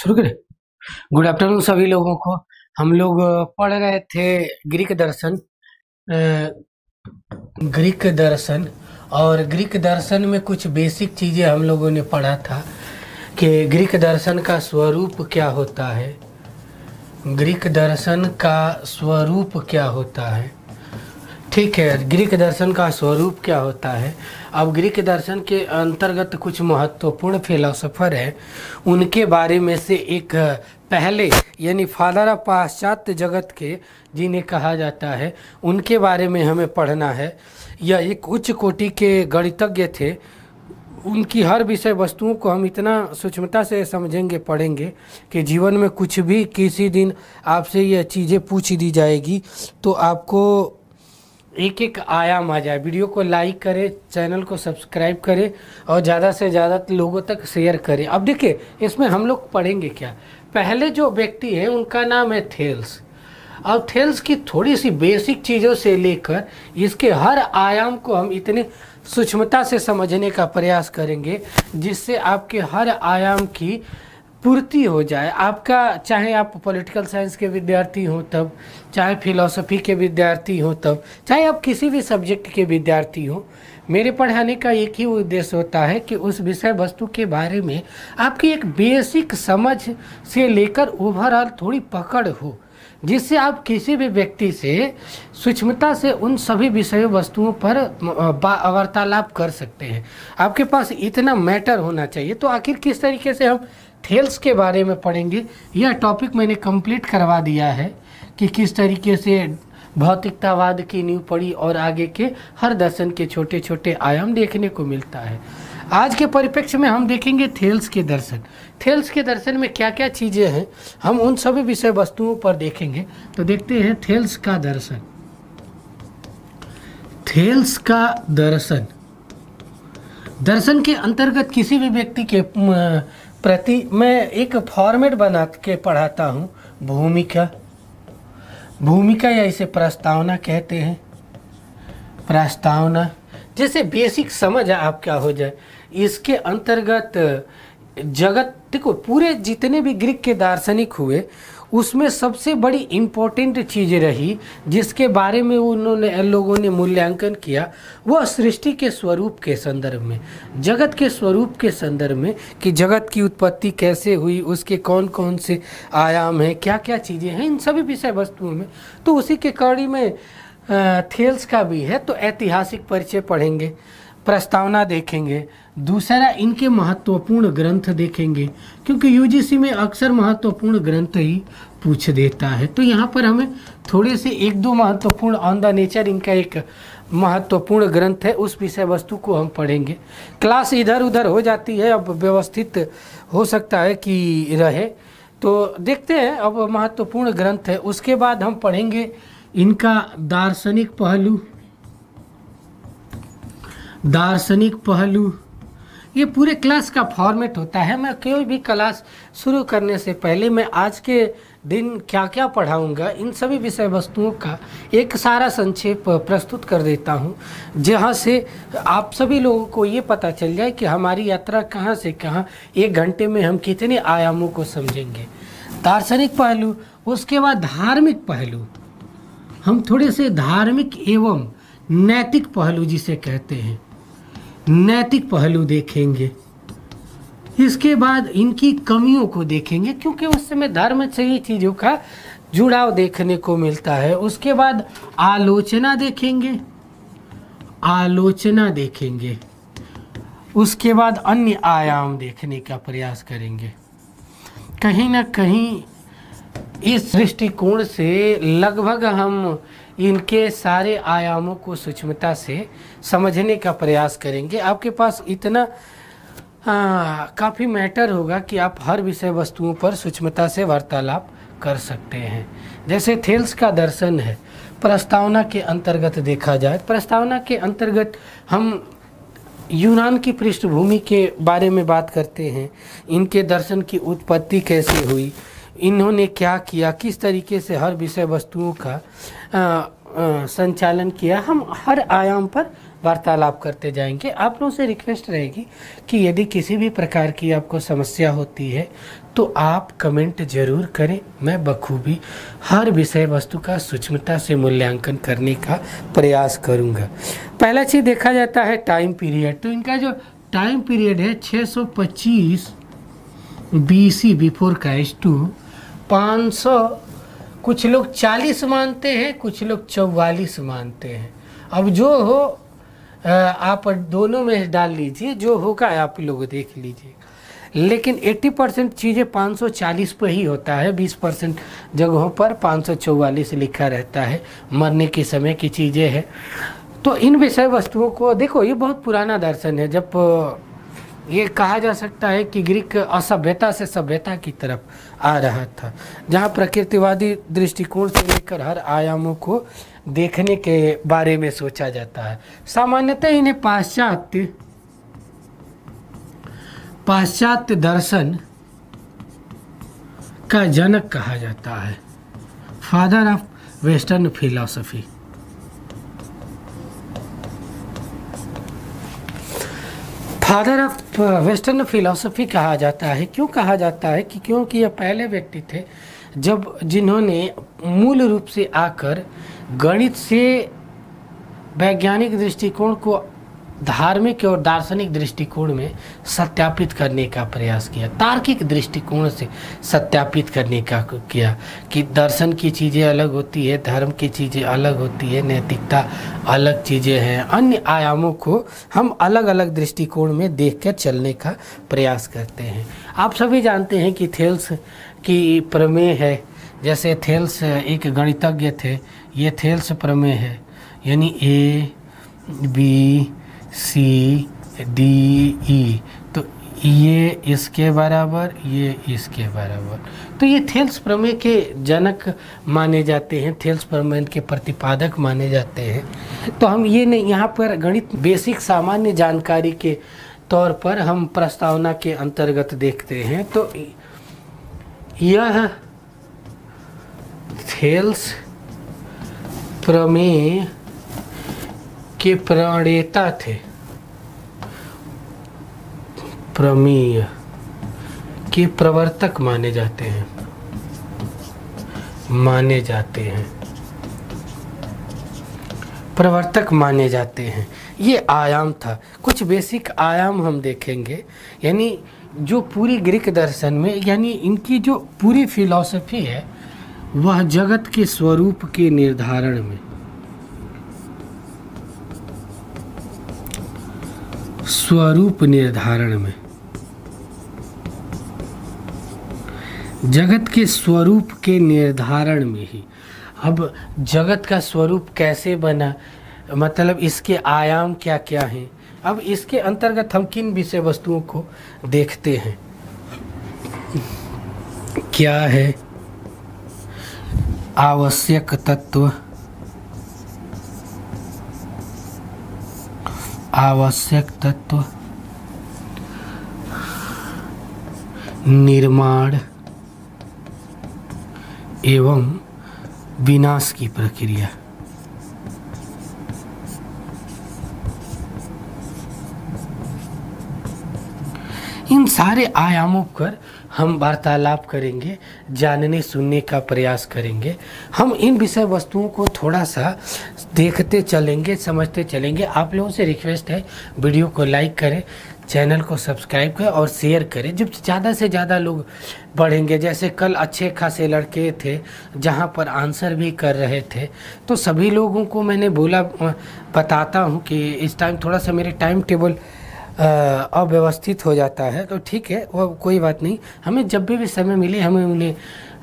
शुरू करें। Good afternoon सभी लोगों को। हम लोग पढ़ रहे थे ग्रीक दर्शन। ग्रीक दर्शन और ग्रीक दर्शन में कुछ बेसिक चीज़ें हम लोगों ने पढ़ा था कि ग्रीक दर्शन का स्वरूप क्या होता है। ग्रीक दर्शन का स्वरूप क्या होता है, ठीक है। ग्रीक दर्शन का स्वरूप क्या होता है। अब ग्रीक दर्शन के अंतर्गत कुछ महत्वपूर्ण फिलोसोफर हैं, उनके बारे में से एक पहले यानी फादर ऑफ पाश्चात्य जगत के जिन्हें कहा जाता है, उनके बारे में हमें पढ़ना है। यह एक उच्च कोटि के गणितज्ञ थे। उनकी हर विषय वस्तुओं को हम इतना सूक्ष्मता से समझेंगे, पढ़ेंगे कि जीवन में कुछ भी किसी दिन आपसे यह चीज़ें पूछ दी जाएगी तो आपको एक एक आयाम आ जाए। वीडियो को लाइक करें, चैनल को सब्सक्राइब करें और ज़्यादा से ज़्यादा लोगों तक शेयर करें। अब देखिए इसमें हम लोग पढ़ेंगे क्या। पहले जो व्यक्ति है उनका नाम है थेल्स। अब थेल्स की थोड़ी सी बेसिक चीज़ों से लेकर इसके हर आयाम को हम इतने सूक्ष्मता से समझने का प्रयास करेंगे जिससे आपके हर आयाम की पूर्ति हो जाए। आपका चाहे आप पॉलिटिकल साइंस के विद्यार्थी हों तब, चाहे फिलॉसफी के विद्यार्थी हों तब, चाहे आप किसी भी सब्जेक्ट के विद्यार्थी हों, मेरे पढ़ाने का एक ही उद्देश्य होता है कि उस विषय वस्तु के बारे में आपकी एक बेसिक समझ से लेकर ओवरऑल थोड़ी पकड़ हो, जिससे आप किसी भी व्यक्ति से सूक्ष्मता से उन सभी विषय वस्तुओं पर वार्तालाप कर सकते हैं। आपके पास इतना मैटर होना चाहिए। तो आखिर किस तरीके से हम थेल्स के बारे में पढ़ेंगे, यह टॉपिक मैंने कंप्लीट करवा दिया है कि किस तरीके से भौतिकतावाद की नींव पड़ी और आगे के हर दर्शन के छोटे छोटे आयाम देखने को मिलता है। आज के परिप्रेक्ष्य में हम देखेंगे थेल्स के दर्शन। थेल्स के दर्शन में क्या क्या चीज़ें हैं, हम उन सभी विषय वस्तुओं पर देखेंगे। तो देखते हैं थेल्स का दर्शन। थेल्स का दर्शन, दर्शन के अंतर्गत किसी भी व्यक्ति के प्रति मैं एक फॉर्मेट बना के पढ़ाता हूँ। भूमिका, भूमिका या इसे प्रस्तावना कहते हैं। प्रस्तावना जैसे बेसिक समझ आप क्या हो जाए। इसके अंतर्गत जगत, देखो पूरे जितने भी ग्रीक के दार्शनिक हुए उसमें सबसे बड़ी इम्पोर्टेंट चीज़ रही जिसके बारे में उन्होंने लोगों ने मूल्यांकन किया, वह सृष्टि के स्वरूप के संदर्भ में, जगत के स्वरूप के संदर्भ में कि जगत की उत्पत्ति कैसे हुई, उसके कौन कौन से आयाम हैं, क्या क्या चीज़ें हैं, इन सभी विषय वस्तुओं में। तो उसी के कड़ी में थेल्स का भी है। तो ऐतिहासिक परिचय पढ़ेंगे, प्रस्तावना देखेंगे, दूसरा इनके महत्वपूर्ण ग्रंथ देखेंगे क्योंकि यूजीसी में अक्सर महत्वपूर्ण ग्रंथ ही पूछ देता है। तो यहाँ पर हमें थोड़े से एक दो महत्वपूर्ण ऑन द नेचर इनका एक महत्वपूर्ण ग्रंथ है, उस विषय वस्तु को हम पढ़ेंगे। क्लास इधर उधर हो जाती है, अब व्यवस्थित हो सकता है कि रहे। तो देखते हैं, अब महत्वपूर्ण ग्रंथ है। उसके बाद हम पढ़ेंगे इनका दार्शनिक पहलू। दार्शनिक पहलू ये पूरे क्लास का फॉर्मेट होता है। मैं कोई भी क्लास शुरू करने से पहले मैं आज के दिन क्या क्या पढ़ाऊंगा, इन सभी विषय वस्तुओं का एक सारा संक्षेप प्रस्तुत कर देता हूं, जहां से आप सभी लोगों को ये पता चल जाए कि हमारी यात्रा कहां से कहां एक घंटे में हम कितने आयामों को समझेंगे। दार्शनिक पहलू, उसके बाद धार्मिक पहलू, हम थोड़े से धार्मिक एवं नैतिक पहलू जिसे कहते हैं, नैतिक पहलू देखेंगे। इसके बाद इनकी कमियों को देखेंगे क्योंकि उस समय धर्म से ही चीज़ों का जुड़ाव देखने को मिलता है। उसके बाद आलोचना देखेंगे, आलोचना देखेंगे। उसके बाद अन्य आयाम देखने का प्रयास करेंगे। कहीं ना कहीं इस दृष्टिकोण से लगभग हम इनके सारे आयामों को सूक्ष्मता से समझने का प्रयास करेंगे। आपके पास इतना काफ़ी मैटर होगा कि आप हर विषय वस्तुओं पर सूक्ष्मता से वार्तालाप कर सकते हैं। जैसे थेल्स का दर्शन है, प्रस्तावना के अंतर्गत देखा जाए। प्रस्तावना के अंतर्गत हम यूनान की पृष्ठभूमि के बारे में बात करते हैं, इनके दर्शन की उत्पत्ति कैसे हुई, इन्होंने क्या किया, किस तरीके से हर विषय वस्तुओं का संचालन किया। हम हर आयाम पर वार्तालाप करते जाएंगे। आप लोगों से रिक्वेस्ट रहेगी कि यदि किसी भी प्रकार की आपको समस्या होती है तो आप कमेंट जरूर करें। मैं बखूबी हर विषय वस्तु का सूक्ष्मता से मूल्यांकन करने का प्रयास करूंगा। पहला चीज़ देखा जाता है टाइम पीरियड। तो इनका जो टाइम पीरियड है 625 BC बिफोर क्राइस्ट टू 500, कुछ लोग 40 मानते हैं, कुछ लोग 44 मानते हैं। अब जो हो आप दोनों में डाल लीजिए, जो होगा आप लोग देख लीजिए। लेकिन 80% चीज़ें 540 पर ही होता है, 20% जगहों पर 544 लिखा रहता है। मरने के समय की चीज़ें हैं। तो इन विषय वस्तुओं को देखो, ये बहुत पुराना दर्शन है। जब ये कहा जा सकता है कि ग्रीक असभ्यता से सभ्यता की तरफ आ रहा था, जहाँ प्रकृतिवादी दृष्टिकोण से लेकर हर आयामों को देखने के बारे में सोचा जाता है। सामान्यतः इन्हें पाश्चात्य दर्शन का जनक कहा जाता है, father of western philosophy. Father of western philosophy कहा जाता है। क्यों कहा जाता है? कि क्योंकि यह पहले व्यक्ति थे जिन्होंने मूल रूप से आकर गणित से वैज्ञानिक दृष्टिकोण को धार्मिक और दार्शनिक दृष्टिकोण में सत्यापित करने का प्रयास किया, तार्किक दृष्टिकोण से सत्यापित करने का किया कि दर्शन की चीज़ें अलग होती है, धर्म की चीज़ें अलग होती है, नैतिकता अलग चीज़ें हैं। अन्य आयामों को हम अलग अलग दृष्टिकोण में देखकर चलने का प्रयास करते हैं। आप सभी जानते हैं कि थेल्स की प्रमेय है। जैसे थेल्स एक गणितज्ञ थे, ये थेल्स प्रमेय है, यानी ABCDE, तो ये इसके बराबर, ये इसके बराबर। तो ये थेल्स प्रमेय के जनक माने जाते हैं, थेल्स प्रमेय के प्रतिपादक माने जाते हैं। तो हम ये नहीं, यहाँ पर गणित बेसिक सामान्य जानकारी के तौर पर हम प्रस्तावना के अंतर्गत देखते हैं। तो यह थेल्स प्रमेय के प्रणेता थे, प्रमेय के प्रवर्तक माने जाते हैं, प्रवर्तक माने जाते हैं। ये आयाम था। कुछ बेसिक आयाम हम देखेंगे, यानी जो पूरी ग्रीक दर्शन में, यानी इनकी जो पूरी फिलॉसफी है वह जगत के स्वरूप के निर्धारण में, स्वरूप निर्धारण में, जगत के स्वरूप के निर्धारण में ही। अब जगत का स्वरूप कैसे बना, मतलब इसके आयाम क्या क्या हैं। अब इसके अंतर्गत हम किन विषय वस्तुओं को देखते हैं। क्या है आवश्यक तत्व, निर्माण एवं विनाश की प्रक्रिया। इन सारे आयामों पर हम वार्तालाप करेंगे, जानने सुनने का प्रयास करेंगे। हम इन विषय वस्तुओं को थोड़ा सा देखते चलेंगे, समझते चलेंगे। आप लोगों से रिक्वेस्ट है, वीडियो को लाइक करें, चैनल को सब्सक्राइब करें और शेयर करें। जब ज़्यादा से ज़्यादा लोग बढ़ेंगे, जैसे कल अच्छे खासे लड़के थे जहां पर आंसर भी कर रहे थे, तो सभी लोगों को मैंने बोला, बताता हूं कि इस टाइम थोड़ा सा मेरे टाइम टेबल अव्यवस्थित हो जाता है, तो ठीक है, वो कोई बात नहीं। हमें जब भी समय मिले हमें उन्हें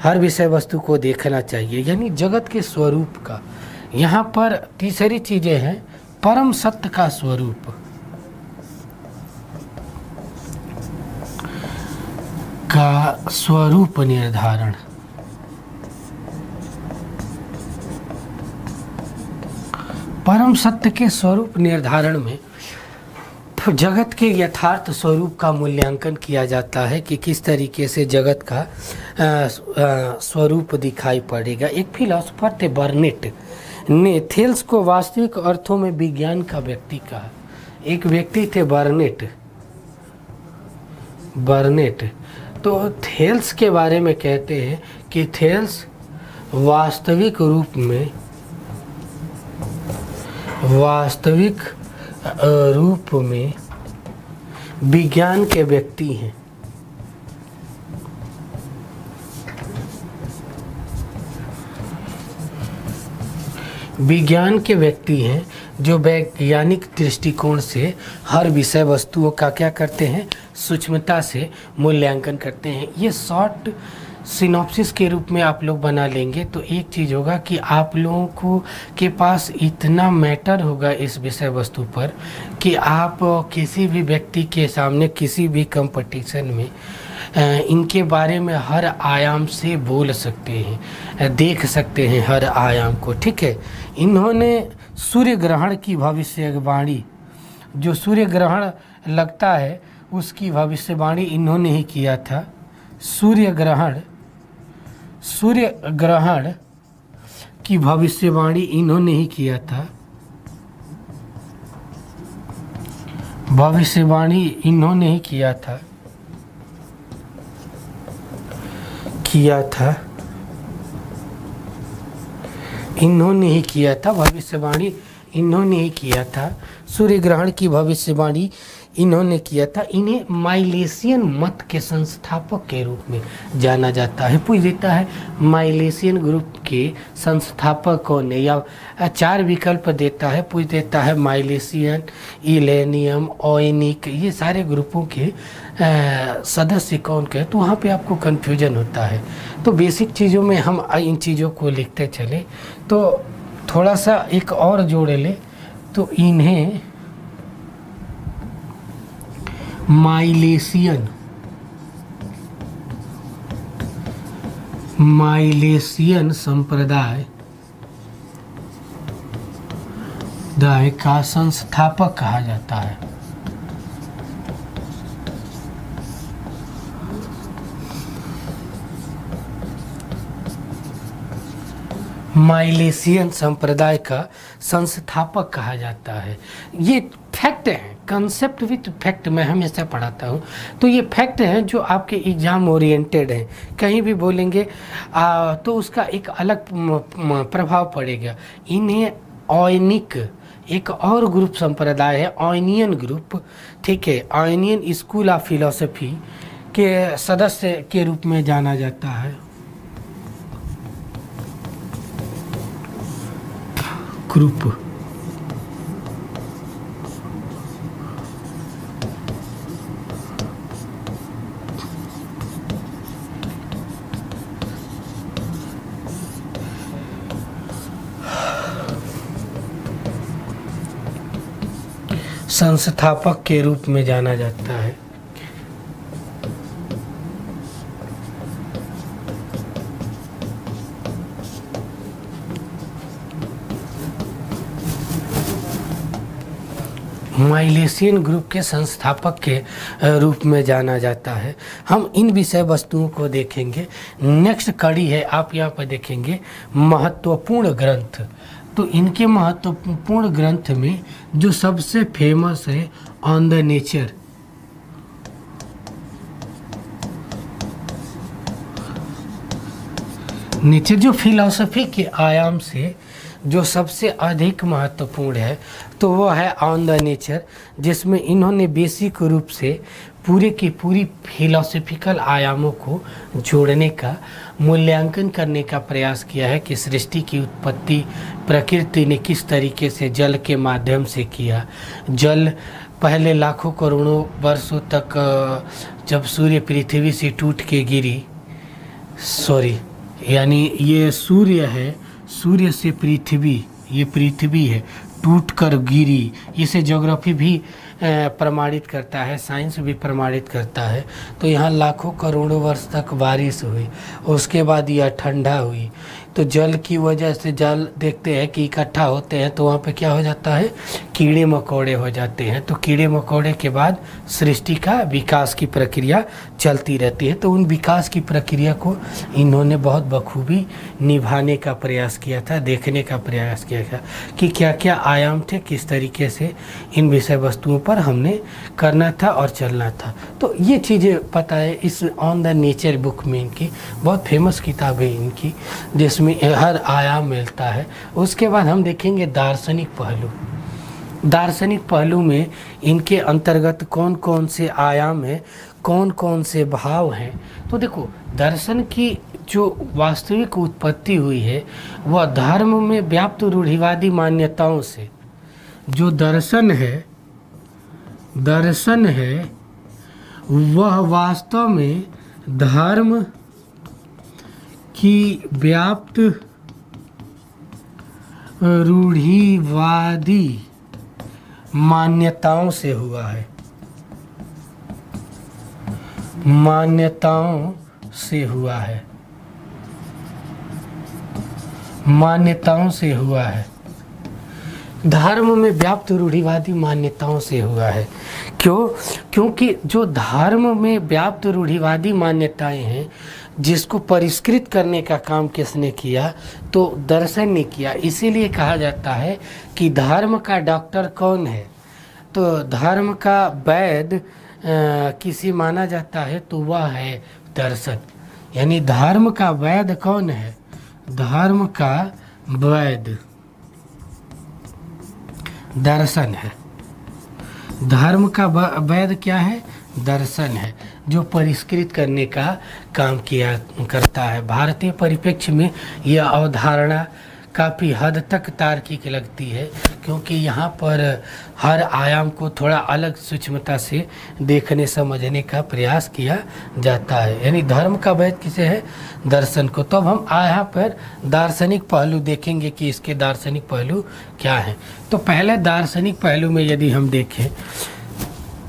हर विषय वस्तु को देखना चाहिए, यानी जगत के स्वरूप का। यहाँ पर तीसरी चीज़ें हैं, परम सत्य का स्वरूप, निर्धारण। परम सत्य के स्वरूप निर्धारण में जगत के यथार्थ स्वरूप का मूल्यांकन किया जाता है कि किस तरीके से जगत का स्वरूप दिखाई पड़ेगा। एक फिलोसोफर थे बर्नेट ने थेल्स को वास्तविक अर्थों में विज्ञान का व्यक्ति कहा। एक व्यक्ति थे बर्नेट तो थेल्स के बारे में कहते हैं कि थेल्स वास्तविक रूप में विज्ञान के व्यक्ति हैं। विज्ञान के व्यक्ति हैं जो वैज्ञानिक दृष्टिकोण से हर विषय वस्तुओं का क्या करते हैं, सूक्ष्मता से मूल्यांकन करते हैं। ये शॉर्ट सिनॉप्सिस के रूप में आप लोग बना लेंगे तो एक चीज़ होगा कि आप लोगों को के पास इतना मैटर होगा इस विषय वस्तु पर कि आप किसी भी व्यक्ति के सामने किसी भी कंपटीशन में इनके बारे में हर आयाम से बोल सकते हैं, देख सकते हैं हर आयाम को। ठीक है, इन्होंने सूर्य ग्रहण की भविष्यवाणी, जो सूर्य ग्रहण लगता है उसकी भविष्यवाणी इन्होंने ही किया था। सूर्य ग्रहण की भविष्यवाणी इन्होंने ही किया था। भविष्यवाणी इन्होंने ही किया था इन्होंने ही किया था। भविष्यवाणी इन्होंने ही किया था। सूर्य ग्रहण की भविष्यवाणी इन्होंने किया था। इन्हें माइलेशियन मत के संस्थापक के रूप में जाना जाता है। पूछ देता है माइलेशियन ग्रुप के संस्थापक कौन है, या चार विकल्प देता है। पूछ देता है माइलेशियन, इलेनियम, ओएनिक, ये सारे ग्रुपों के सदस्य कौन के, तो वहाँ पे आपको कन्फ्यूजन होता है। तो बेसिक चीज़ों में हम इन चीज़ों को लिखते चले तो थोड़ा सा एक और जोड़ ले तो इन्हें माइलेशियन संप्रदाय का संस्थापक कहा जाता है। माइलेशियन संप्रदाय का संस्थापक कहा जाता है। ये फैक्ट है, कंसेप्ट विथ फैक्ट मैं हमेशा पढ़ाता हूँ। तो ये फैक्ट हैं जो आपके एग्जाम ओरिएंटेड हैं, कहीं भी बोलेंगे तो उसका एक अलग प्रभाव पड़ेगा। इन्हें ओएनिक, एक और ग्रुप संप्रदाय है ओएनियन ग्रुप, ठीक है, ओएनियन स्कूल ऑफ फिलॉसफी के सदस्य के रूप में जाना जाता है। ग्रुप संस्थापक के रूप में जाना जाता है। माइलेशियन ग्रुप के संस्थापक के रूप में जाना जाता है। हम इन विषय वस्तुओं को देखेंगे। नेक्स्ट कड़ी है, आप यहाँ पर देखेंगे महत्वपूर्ण ग्रंथ। तो इनके महत्वपूर्ण ग्रंथ में जो सबसे फेमस है ऑन द नेचर, जो फिलॉसफी के आयाम से जो सबसे अधिक महत्वपूर्ण है तो वो है ऑन द नेचर, जिसमें इन्होंने बेसिक रूप से पूरे की पूरी फिलॉसफिकल आयामों को जोड़ने का, मूल्यांकन करने का प्रयास किया है कि सृष्टि की उत्पत्ति प्रकृति ने किस तरीके से जल के माध्यम से किया। जल पहले लाखों करोड़ों वर्षों तक जब सूर्य पृथ्वी से टूट के गिरी, यानी ये सूर्य है, सूर्य से पृथ्वी, ये पृथ्वी है, टूट कर गिरी। इसे ज्योग्राफी भी प्रमाणित करता है, साइंस भी प्रमाणित करता है। तो यहाँ लाखों करोड़ों वर्ष तक बारिश हुई, उसके बाद यह ठंडा हुई, तो जल की वजह से जल देखते हैं कि इकट्ठा होते हैं तो वहाँ पे क्या हो जाता है, कीड़े मकोड़े हो जाते हैं। तो कीड़े मकोड़े के बाद सृष्टि का विकास की प्रक्रिया चलती रहती है। तो उन विकास की प्रक्रिया को इन्होंने बहुत बखूबी निभाने का प्रयास किया था, देखने का प्रयास किया था कि क्या क्या आयाम थे, किस तरीके से इन विषय वस्तुओं पर हमने करना था और चलना था। तो ये चीज़ें पता है इस ऑन द नेचर बुक में, इनकी बहुत फेमस किताब है इनकी, जिसमें हर आयाम मिलता है। उसके बाद हम देखेंगे दार्शनिक पहलू। दार्शनिक पहलू में इनके अंतर्गत कौन कौन से आयाम हैं, कौन कौन से भाव हैं। तो देखो, दर्शन की जो वास्तविक उत्पत्ति हुई है वह धर्म में व्याप्त रूढ़िवादी मान्यताओं से। जो दर्शन है वह वास्तव में धर्म की व्याप्त रूढ़िवादी मान्यताओं से हुआ है, मान्यताओं से हुआ है, मान्यताओं से हुआ है। धर्म में व्याप्त रूढ़िवादी मान्यताओं से हुआ है। क्यों? क्योंकि जो धर्म में व्याप्त रूढ़िवादी मान्यताएं हैं, जिसको परिष्कृत करने का काम किसने किया? तो दर्शन ने किया। इसीलिए कहा जाता है कि धर्म का डॉक्टर कौन है? तो धर्म का वैद्य किसी माना जाता है तो वह है दर्शन। यानी धर्म का वैद्य कौन है? धर्म का वैद्य दर्शन है। धर्म का वैद्य क्या है? दर्शन है, जो परिष्कृत करने का काम किया करता है। भारतीय परिप्रेक्ष्य में यह अवधारणा काफ़ी हद तक तार्किक लगती है, क्योंकि यहाँ पर हर आयाम को थोड़ा अलग सूक्ष्मता से देखने समझने का प्रयास किया जाता है। यानी धर्म का वैध किसे है? दर्शन को। तो अब हम यहाँ पर दार्शनिक पहलू देखेंगे कि इसके दार्शनिक पहलू क्या हैं। तो पहले दार्शनिक पहलू में यदि हम देखें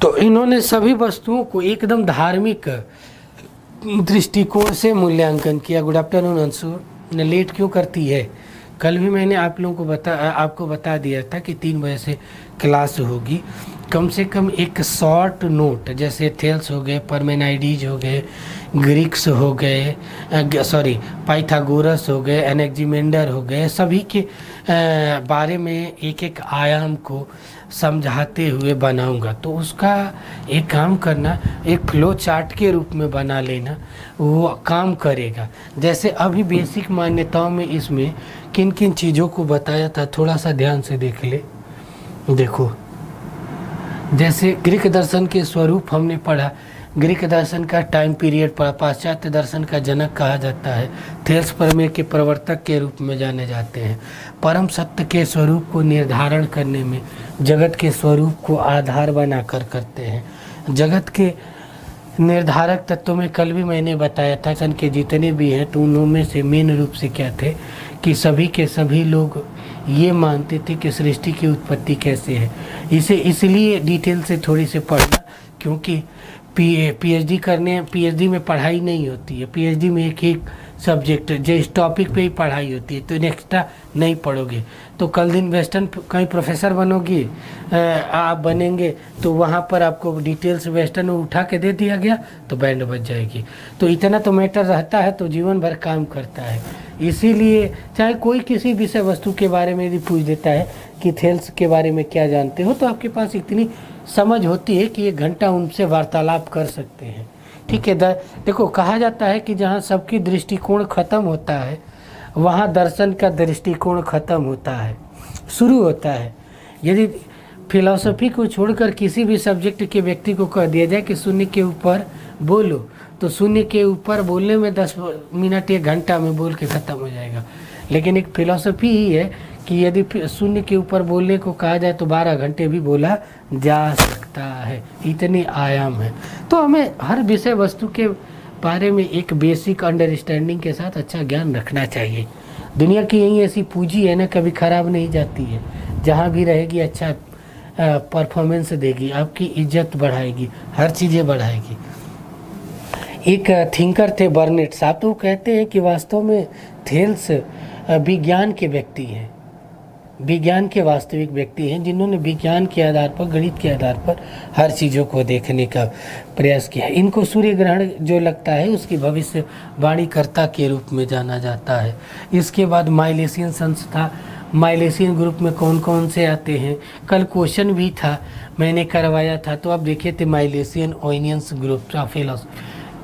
तो इन्होंने सभी वस्तुओं को एकदम धार्मिक दृष्टिकोण से मूल्यांकन किया। गुड आफ्टरनून अंशु, लेट क्यों करती है? कल भी मैंने आप लोगों को आपको बता दिया था कि 3 बजे से क्लास होगी। कम से कम एक शॉर्ट नोट, जैसे थेल्स हो गए, परमेनाइडीज हो गए, ग्रीक्स हो गए, पाइथागोरस हो गए, एनेक्जिमेंडर हो गए, सभी के बारे में एक एक आयाम को समझाते हुए बनाऊंगा। तो उसका एक काम करना, एक फ्लो चार्ट के रूप में बना लेना, वो काम करेगा। जैसे अभी बेसिक मान्यताओं में इसमें किन किन चीज़ों को बताया था, थोड़ा सा ध्यान से देख ले। देखो, जैसे ग्रीक दर्शन के स्वरूप हमने पढ़ा, ग्रीक दर्शन का टाइम पीरियड पढ़ा, पाश्चात्य दर्शन का जनक कहा जाता है, थेल्स प्रमेय के प्रवर्तक के रूप में जाने जाते हैं। परम सत्य के स्वरूप को निर्धारण करने में जगत के स्वरूप को आधार बनाकर करते हैं। जगत के निर्धारक तत्वों में कल भी मैंने बताया था, सन के जितने भी हैं तो उनमें से मेन रूप से क्या थे कि सभी के सभी लोग ये मानते थे कि सृष्टि की उत्पत्ति कैसे है। इसे इसलिए डिटेल से थोड़ी से पढ़ना, क्योंकि पीएचडी में पढ़ाई नहीं होती है। पीएचडी में एक सब्जेक्ट जो इस टॉपिक पे ही पढ़ाई होती है, तो एक्स्ट्रा नहीं पढ़ोगे तो कल दिन वेस्टर्न कहीं प्रोफेसर बनोगी, आप बनेंगे तो वहाँ पर आपको डिटेल्स वेस्टर्न में उठा के दे दिया गया तो बैंड बज जाएगी। तो इतना तो मैटर रहता है, तो जीवन भर काम करता है। इसीलिए चाहे कोई किसी विषय वस्तु के बारे में यदि पूछ देता है कि थेल्स के बारे में क्या जानते हो, तो आपके पास इतनी समझ होती है कि 1 घंटा उनसे वार्तालाप कर सकते हैं। ठीक है। देखो, कहा जाता है कि जहाँ सबकी दृष्टिकोण खत्म होता है वहाँ दर्शन का दृष्टिकोण खत्म होता है, शुरू होता है। यदि फिलॉसफी को छोड़कर किसी भी सब्जेक्ट के व्यक्ति को कह दिया जाए कि शून्य के ऊपर बोलो, तो शून्य के ऊपर बोलने में 10 मिनट 1 घंटा में बोल के ख़त्म हो जाएगा। लेकिन एक फिलॉसफी ही है कि यदि शून्य के ऊपर बोलने को कहा जाए तो 12 घंटे भी बोला जा सकता है। इतनी आयाम है। तो हमें हर विषय वस्तु के बारे में एक बेसिक अंडरस्टैंडिंग के साथ अच्छा ज्ञान रखना चाहिए। दुनिया की यही ऐसी पूंजी है ना, कभी ख़राब नहीं जाती है। जहाँ भी रहेगी अच्छा परफॉर्मेंस देगी, आपकी इज्जत बढ़ाएगी, हर चीज़ें बढ़ाएगी। एक थिंकर थे बर्नेट साहब, तो वो कहते हैं कि वास्तव में थेल्स विज्ञान के व्यक्ति हैं, विज्ञान के वास्तविक व्यक्ति हैं, जिन्होंने विज्ञान के आधार पर, गणित के आधार पर हर चीज़ों को देखने का प्रयास किया है। इनको सूर्य ग्रहण जो लगता है उसकी भविष्यवाणीकर्ता के रूप में जाना जाता है। इसके बाद माइलेशियन संस्था, माइलेशियन ग्रुप में कौन कौन से आते हैं, कल क्वेश्चन भी था, मैंने करवाया था, तो आप देखे थे माइलेशियन ओनियंस ग्रुप का फिलोसफी,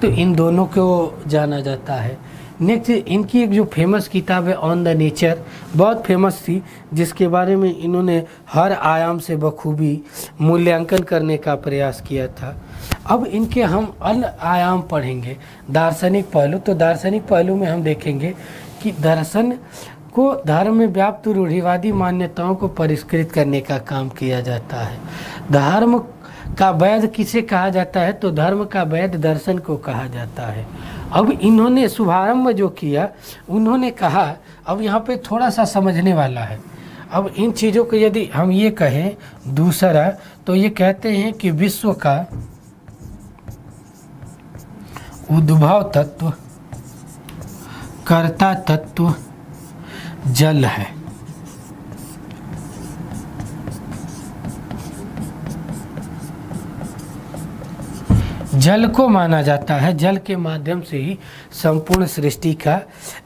तो इन दोनों को जाना जाता है। नेक्स्ट इनकी एक जो फेमस किताब है ऑन द नेचर, बहुत फेमस थी, जिसके बारे में इन्होंने हर आयाम से बखूबी मूल्यांकन करने का प्रयास किया था। अब इनके हम अन्य आयाम पढ़ेंगे, दार्शनिक पहलू। तो दार्शनिक पहलू में हम देखेंगे कि दर्शन को धर्म में व्याप्त रूढ़िवादी मान्यताओं को परिष्कृत करने का काम किया जाता है। धर्म का वैध किसे कहा जाता है, तो धर्म का वैध दर्शन को कहा जाता है। अब इन्होंने शुभारंभ जो किया, उन्होंने कहा, अब यहाँ पे थोड़ा सा समझने वाला है। अब इन चीज़ों को यदि हम ये कहें दूसरा, तो ये कहते हैं कि विश्व का उद्भव तत्व, कर्ता तत्व जल है। जल को माना जाता है, जल के माध्यम से ही संपूर्ण सृष्टि का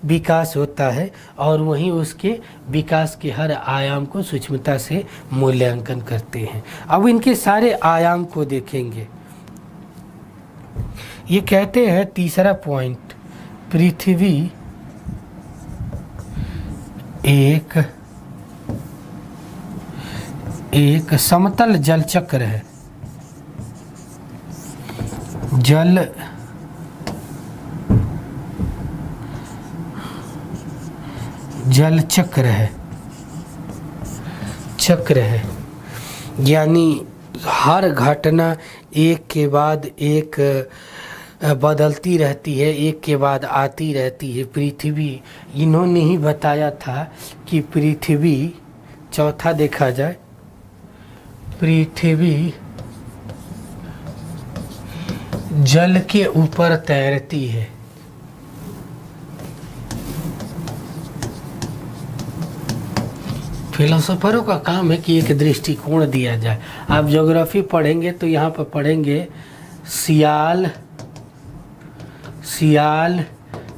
विकास होता है, और वहीं उसके विकास के हर आयाम को सूक्ष्मता से मूल्यांकन करते हैं। अब इनके सारे आयाम को देखेंगे। ये कहते हैं तीसरा पॉइंट, पृथ्वी एक समतल जल चक्र है। जल चक्र है, यानी हर घटना एक के बाद एक बदलती रहती है, एक के बाद आती रहती है। पृथ्वी, इन्होंने ही बताया था कि पृथ्वी, चौथा देखा जाए, पृथ्वी जल के ऊपर तैरती है। फिलोसोफरों का काम है कि एक दृष्टिकोण दिया जाए। आप ज्योग्राफी पढ़ेंगे तो यहाँ पर पढ़ेंगे सियाल,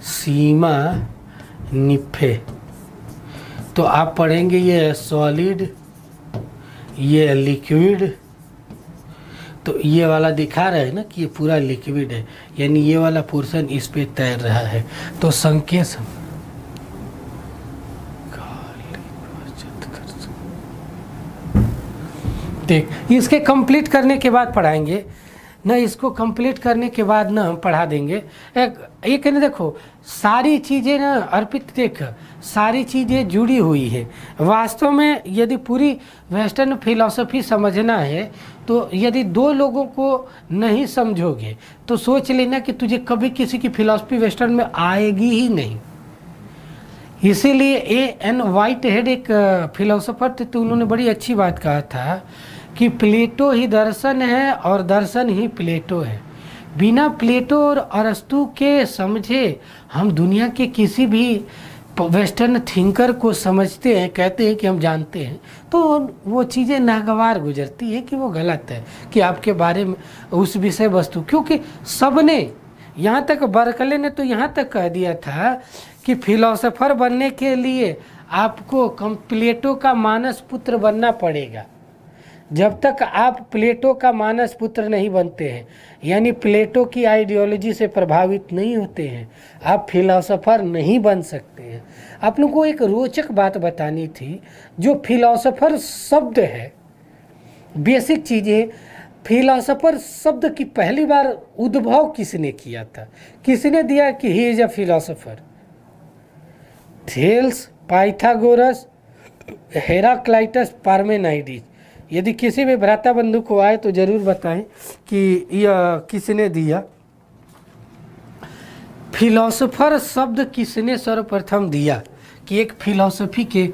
सीमा, निफे। तो आप पढ़ेंगे ये सॉलिड, ये लिक्विड। तो ये वाला दिखा रहे हैं ना कि ये पूरा लिक्विड है, यानी ये वाला पोर्शन इस पे तैर रहा है। तो संकेत देख, इसके कंप्लीट करने के बाद पढ़ाएंगे ना, इसको कंप्लीट करने के बाद ना हम पढ़ा देंगे। एक ना देखो, सारी चीज़ें ना अर्पित, देख सारी चीज़ें जुड़ी हुई है। वास्तव में यदि पूरी वेस्टर्न फिलॉसफी समझना है, तो यदि दो लोगों को नहीं समझोगे तो सोच लेना कि तुझे कभी किसी की फिलॉसफी वेस्टर्न में आएगी ही नहीं। इसीलिए A.N. व्हाइटहेड एक फिलोसोफर थे, तो उन्होंने बड़ी अच्छी बात कहा था कि प्लेटो ही दर्शन है और दर्शन ही प्लेटो है। बिना प्लेटो और अरस्तु के समझे हम दुनिया के किसी भी वेस्टर्न थिंकर को समझते हैं, कहते हैं कि हम जानते हैं, तो वो चीज़ें नागवार गुजरती है कि वो गलत है कि आपके बारे में उस विषय वस्तु, क्योंकि सबने, यहाँ तक बर्कले ने तो यहाँ तक कह दिया था कि फिलोसोफर बनने के लिए आपको प्लेटो का मानस पुत्र बनना पड़ेगा। जब तक आप प्लेटो का मानस पुत्र नहीं बनते हैं, यानी प्लेटो की आइडियोलॉजी से प्रभावित नहीं होते हैं, आप फिलोसोफर नहीं बन सकते हैं। आप लोगों को एक रोचक बात बतानी थी, जो फिलोसोफर शब्द है, बेसिक चीज़ें, फिलोसोफर शब्द की पहली बार उद्भव किसने किया था, किसने दिया कि he is a philosopher? Thales, Pythagoras, Heraclitus, Parmenides. यदि किसी भी भ्राता बंधु को आए तो जरूर बताएं कि यह किसने दिया। फिलोसोफर शब्द किसने सर्वप्रथम दिया कि एक फिलोसफी की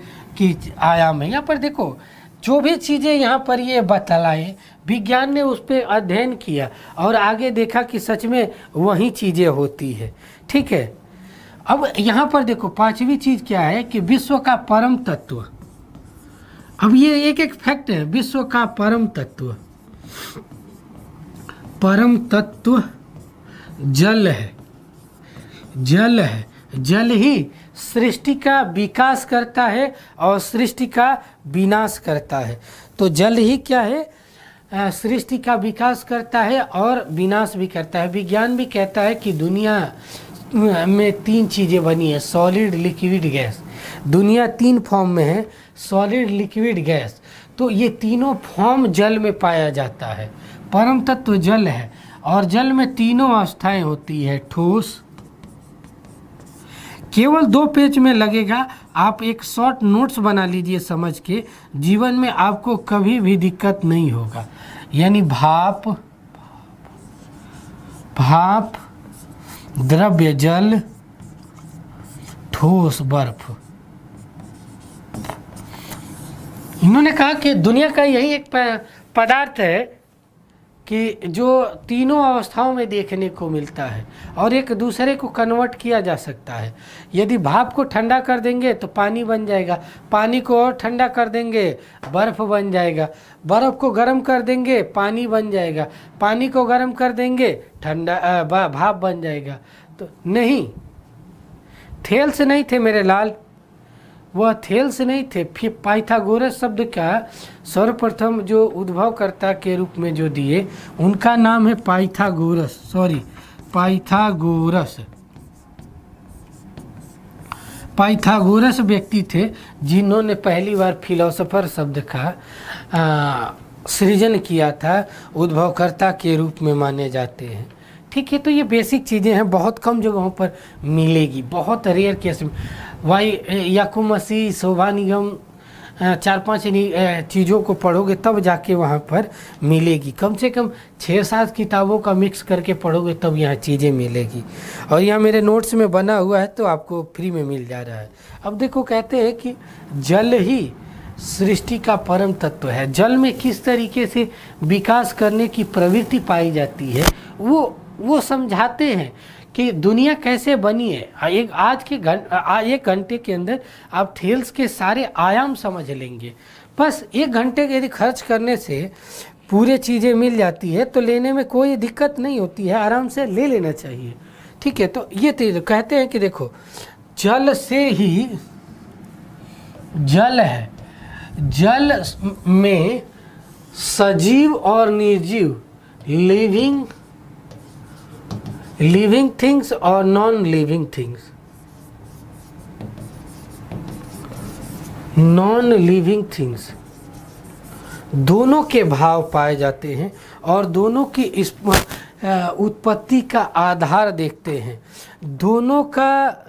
आयाम है। यहाँ पर देखो, जो भी चीज़ें यहाँ पर ये बतलाए, विज्ञान ने उस पर अध्ययन किया और आगे देखा कि सच में वही चीज़ें होती है। ठीक है, अब यहाँ पर देखो पांचवी चीज़ क्या है कि विश्व का परम तत्व। अब ये एक एक फैक्ट है, विश्व का परम तत्व, परम तत्व जल है। जल है, जल ही सृष्टि का विकास करता है और सृष्टि का विनाश करता है। तो जल ही क्या है, सृष्टि का विकास करता है और विनाश भी करता है। विज्ञान भी कहता है कि दुनिया में तीन चीज़ें बनी है, सॉलिड, लिक्विड, गैस। दुनिया तीन फॉर्म में है, सॉलिड, लिक्विड, गैस। तो ये तीनों फॉर्म जल में पाया जाता है। परम तत्व जल है और जल में तीनों अवस्थाएं होती है, ठोस। केवल 2 पेज में लगेगा, आप एक शॉर्ट नोट्स बना लीजिए समझ के, जीवन में आपको कभी भी दिक्कत नहीं होगा। यानी भाप, भाप, द्रव्य जल, ठोस बर्फ। इन्होंने कहा कि दुनिया का यही एक पदार्थ है कि जो तीनों अवस्थाओं में देखने को मिलता है और एक दूसरे को कन्वर्ट किया जा सकता है। यदि भाप को ठंडा कर देंगे तो पानी बन जाएगा, पानी को और ठंडा कर देंगे बर्फ़ बन जाएगा, बर्फ़ को गर्म कर देंगे पानी बन जाएगा, पानी को गर्म कर देंगे ठंडा भाप बन जाएगा। तो नहीं, थेल्स नहीं थे मेरे लाल, वह थेल्स नहीं थे। फिर पाइथागोरस शब्द का सर्वप्रथम जो उद्भवकर्ता के रूप में जो दिए उनका नाम है पाइथागोरस, पाइथागोरस। पाइथागोरस व्यक्ति थे जिन्होंने पहली बार फिलोसोफर शब्द का सृजन किया था, उद्भवकर्ता के रूप में माने जाते हैं। ठीक है, तो ये बेसिक चीज़ें हैं, बहुत कम जगहों पर मिलेगी, बहुत रेयर केस में। याकूब मसीह, शोभा निगम, 4-5 चीज़ों को पढ़ोगे तब जाके वहाँ पर मिलेगी। कम से कम 6-7 किताबों का मिक्स करके पढ़ोगे तब यहाँ चीज़ें मिलेगी। और यहाँ मेरे नोट्स में बना हुआ है तो आपको फ्री में मिल जा रहा है। अब देखो, कहते हैं कि जल ही सृष्टि का परम तत्व है। जल में किस तरीके से विकास करने की प्रवृत्ति पाई जाती है वो समझाते हैं कि दुनिया कैसे बनी है। एक घंटे के अंदर आप थेल्स के सारे आयाम समझ लेंगे। बस 1 घंटे के यदि खर्च करने से पूरे चीज़ें मिल जाती है तो लेने में कोई दिक्कत नहीं होती है, आराम से ले लेना चाहिए। ठीक है, तो ये कहते हैं कि देखो, जल से ही जल है, जल में सजीव और निर्जीव, लिविंग थिंग्स और non living things, non living things दोनों के भाव पाए जाते हैं और दोनों की इस उत्पत्ति का आधार देखते हैं। दोनों का,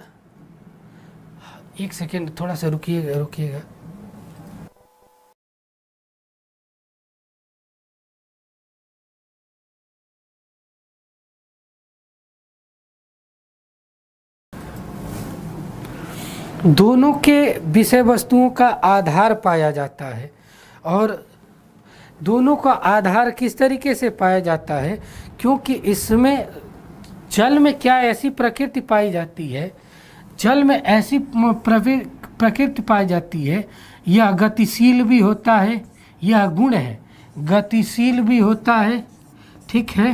एक सेकेंड थोड़ा सा रुकिएगा। दोनों के विषय वस्तुओं का आधार पाया जाता है। और दोनों का आधार किस तरीके से पाया जाता है, क्योंकि इसमें जल में क्या ऐसी प्रकृति पाई जाती है, जल में ऐसी प्रकृति पाई जाती है, यह गतिशील भी होता है, यह गुण है, गतिशील भी होता है। ठीक है,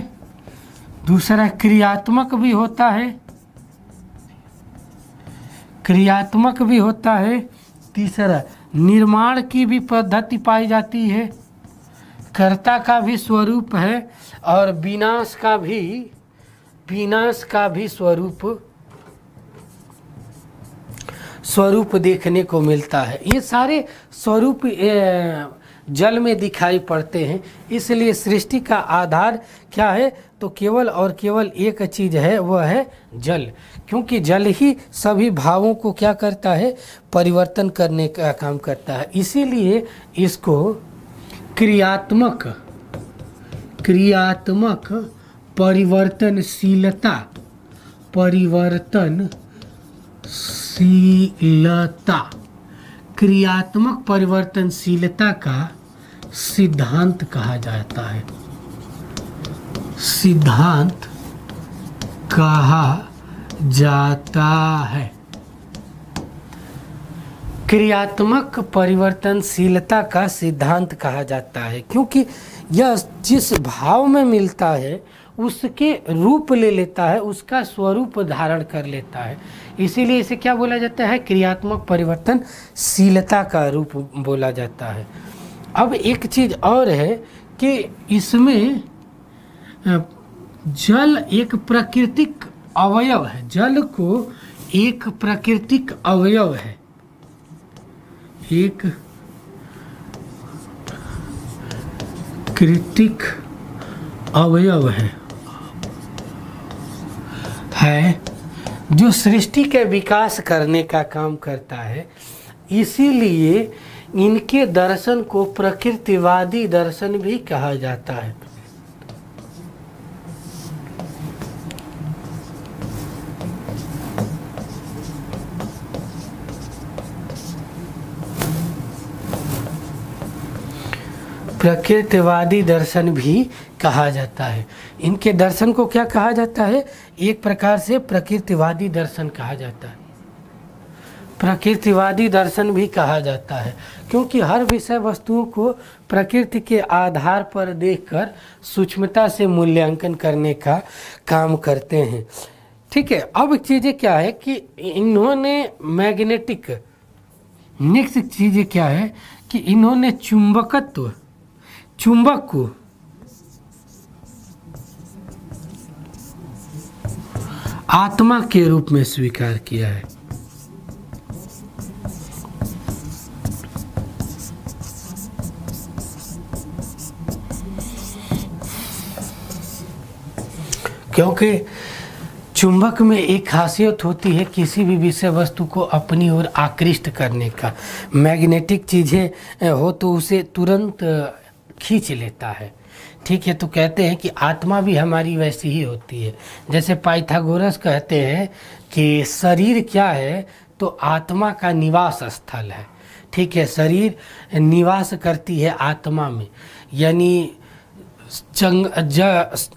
दूसरा क्रियात्मक भी होता है, क्रियात्मक भी होता है। तीसरा निर्माण की भी पद्धति पाई जाती है, कर्ता का भी स्वरूप है और विनाश का भी स्वरूप देखने को मिलता है। ये सारे स्वरूप जल में दिखाई पड़ते हैं। इसलिए सृष्टि का आधार क्या है, तो केवल और केवल एक चीज़ है, वह है जल। क्योंकि जल ही सभी भावों को क्या करता है, परिवर्तन करने का काम करता है। इसीलिए इसको क्रियात्मक क्रियात्मक परिवर्तनशीलता का सिद्धांत कहा जाता है, सिद्धांत कहा जाता है। क्रियात्मक परिवर्तनशीलता का सिद्धांत कहा जाता है, क्योंकि यह जिस भाव में मिलता है उसके रूप ले लेता है, उसका स्वरूप धारण कर लेता है, इसीलिए इसे क्या बोला जाता है, क्रियात्मक परिवर्तनशीलता का रूप बोला जाता है। अब एक चीज़ और है कि इसमें जल एक प्राकृतिक अवयव है, जल को एक प्राकृतिक अवयव है, एक कृतिक अवयव है जो सृष्टि के विकास करने का काम करता है। इसीलिए इनके दर्शन को प्रकृतिवादी दर्शन भी कहा जाता है। प्रकृतिवादी दर्शन भी कहा जाता है। इनके दर्शन को क्या कहा जाता है, एक प्रकार से प्रकृतिवादी दर्शन कहा जाता है, प्रकृतिवादी दर्शन भी कहा जाता है, क्योंकि हर विषय वस्तुओं को प्रकृति के आधार पर देखकर सूक्ष्मता से मूल्यांकन करने का काम करते हैं। ठीक है, अब चीज़ें क्या है कि इन्होंने मैग्नेटिक, नेक्स्ट चीज़ें क्या है कि इन्होंने चुंबकत्व, चुंबक को आत्मा के रूप में स्वीकार किया है। क्योंकि चुंबक में एक खासियत होती है किसी भी विषय वस्तु को अपनी ओर आकृष्ट करने का। मैग्नेटिक चीज़ें हो तो उसे तुरंत खींच लेता है। ठीक है, तो कहते हैं कि आत्मा भी हमारी वैसी ही होती है। जैसे पाइथागोरस कहते हैं कि शरीर क्या है, तो आत्मा का निवास स्थल है। ठीक है, शरीर निवास करती है आत्मा में, यानी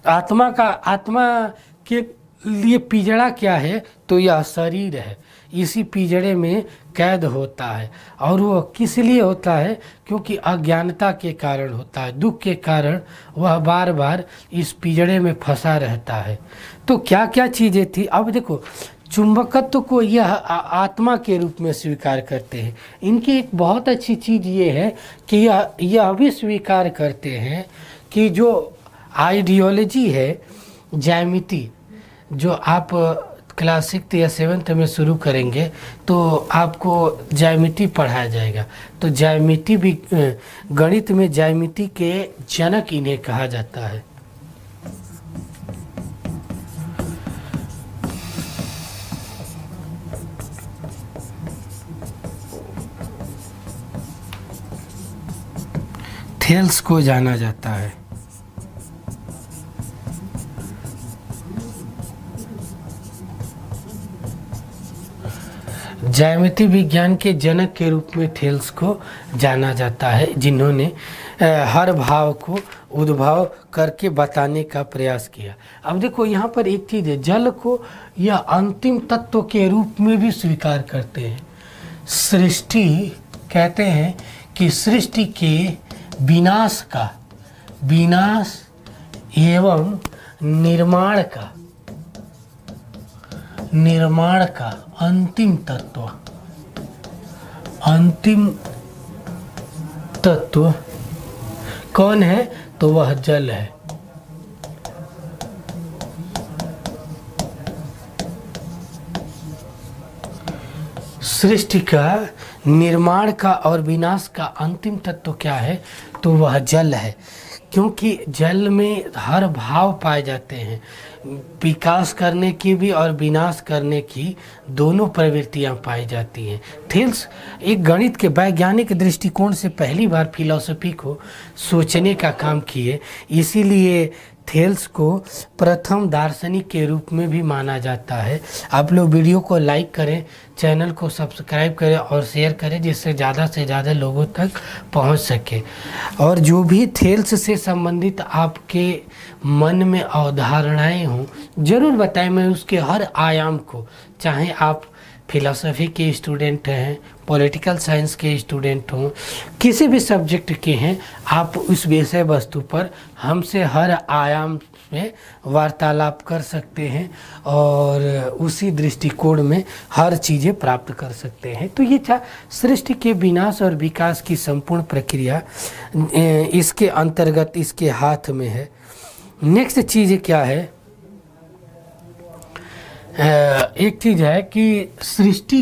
आत्मा के लिए पिंजड़ा क्या है, तो यह शरीर है, इसी पिंजड़े में कैद होता है। और वो किस लिए होता है, क्योंकि अज्ञानता के कारण होता है, दुख के कारण वह बार बार इस पिंजड़े में फंसा रहता है। तो क्या क्या चीज़ें थी, अब देखो चुंबकत्व को यह आत्मा के रूप में स्वीकार करते हैं। इनकी एक बहुत अच्छी चीज़ ये है कि यह भी स्वीकार करते हैं कि जो आइडियोलॉजी है, ज्यामिति, जो आप क्लास 6 या 7 में शुरू करेंगे तो आपको ज्यामिति पढ़ाया जाएगा। तो ज्यामिति भी, गणित में ज्यामिति के जनक इन्हें कहा जाता है। थेल्स को जाना जाता है। ज्यामिति विज्ञान के जनक के रूप में थेल्स को जाना जाता है, जिन्होंने हर भाव को उद्भव करके बताने का प्रयास किया। अब देखो यहाँ पर एक चीज़ है, जल को यह अंतिम तत्व के रूप में भी स्वीकार करते हैं। सृष्टि कहते हैं कि सृष्टि के विनाश एवं निर्माण का अंतिम तत्व कौन है, तो वह जल है। सृष्टि का निर्माण का और विनाश का अंतिम तत्व क्या है, तो वह जल है। क्योंकि जल में हर भाव पाए जाते हैं, विकास करने की भी और विनाश करने की दोनों प्रवृत्तियां पाई जाती हैं। थेल्स एक गणित के वैज्ञानिक दृष्टिकोण से पहली बार फिलॉसफी को सोचने का काम किए, इसीलिए थेल्स को प्रथम दार्शनिक के रूप में भी माना जाता है। आप लोग वीडियो को लाइक करें, चैनल को सब्सक्राइब करें और शेयर करें, जिससे ज़्यादा से ज़्यादा लोगों तक पहुंच सके। और जो भी थेल्स से संबंधित आपके मन में अवधारणाएं हों ज़रूर बताएं। मैं उसके हर आयाम को, चाहे आप फिलॉसफी के स्टूडेंट हैं, पॉलिटिकल साइंस के स्टूडेंट हों, किसी भी सब्जेक्ट के हैं, आप उस विषय वस्तु पर हमसे हर आयाम में वार्तालाप कर सकते हैं और उसी दृष्टिकोण में हर चीज़ें प्राप्त कर सकते हैं। तो ये था सृष्टि के विनाश और विकास की संपूर्ण प्रक्रिया, इसके अंतर्गत इसके हाथ में है। नेक्स्ट चीज़ क्या है, एक चीज़ है कि सृष्टि